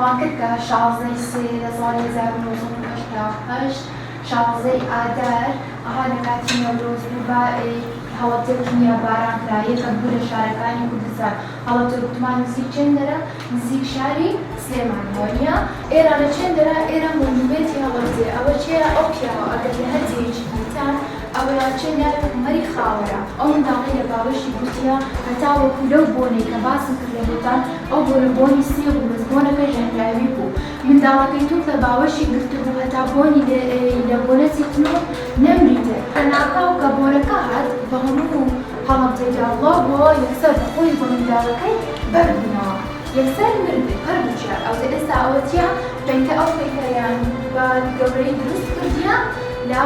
ڕۆژنامەکە 16 لە ساڵی 1988 16 ئادار ئەها لە کاتی نەورۆز بوو بە هەڵەبجەیەکی بارانکرایە کە بوو لە شارەکانی کوردستان. هەڵەبجە گوتمان نزیک چەندەرە؟ نزیک شاری سلێمانیە. ئێرە لە چەندەرە؟ ئێرە مۆنومێنتی هەڵەبجێ. ئەوە چێە؟ ئەو پیاوە ئەگەر لە هەرجەیەکی دیتان ئەوە چەندە مەری خاوەرە. ئەو منداڵی لە باوەشی گوتیە هەتا وەکو لەو بۆنەی کە باسم کرد لە بۆتان ئەو بۆنە بۆنی سێ بوو، بەس بۆنەکە ژەهراوی بوو. منداڵەکەی توت لە باوەشی گرتبوو هەتا بۆنی لە بۆنەتی تنۆ نەمریتە. هەناکاو کە بۆنەکە هات بە هەموو هەڵەبجەیدا وڵاوەوە یەکسەر بەخۆی بۆ منداڵەکەی بەردبوونەوە. یەکسەر مردی هەر بچە. ئەوتە ئێستا ئەوە چیە؟ پەیکە ئەو پەیکەیان بە گەورەی دروست کردیە لە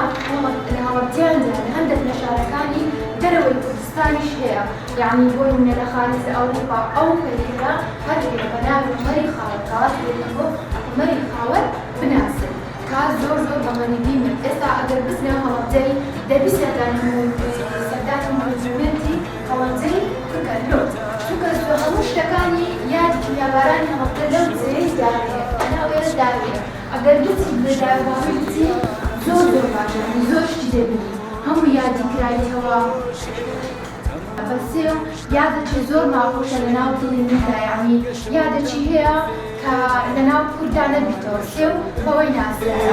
هەڵەبجەیاندا لە هەندێک لە شارەکانی دەرەوەی کوردستانیش هەیە. یعنی بۆ نمونە لە خارج ئەوروپا ئەو پەیکە هەر بە ناوی حومەری خاوەرکات بۆ حومەری خاوەر بناسن کە زۆر بەغەریبی مرد. ئێستا ئەگەر بزنە هەڵەبجەی دەبی سەردانی مۆنومێنتی هەڵەبجەی بکەنەوە، چونکە هەموو شتەکانی یادی یابارانی هەڵەبجە لەو جێی داهەیە بەناو ئێرە داهەیە. ئەگەر دووتی بێداوایی بچی زۆر باشە، زۆر شتی دەبینی هەموو یادی کرایتەوە. بەسێ یادێکی زۆر ماخۆشە لە ناو دڵی مندا، یعنی یادێکی هەیە کە لە ناو کووردا نەبیتەوە سێ و بەوەی ناسرایە.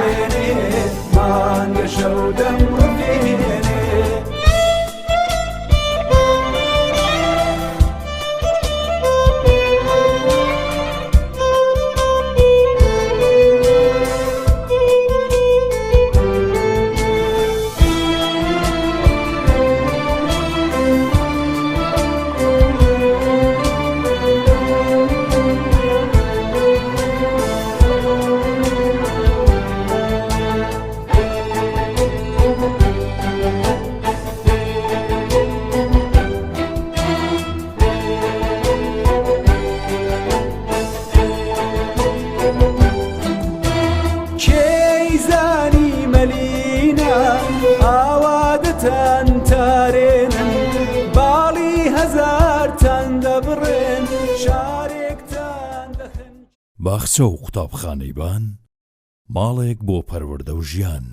باخچە و قوتابخانەی بان ماڵێک بۆ پەروەردە و ژیان.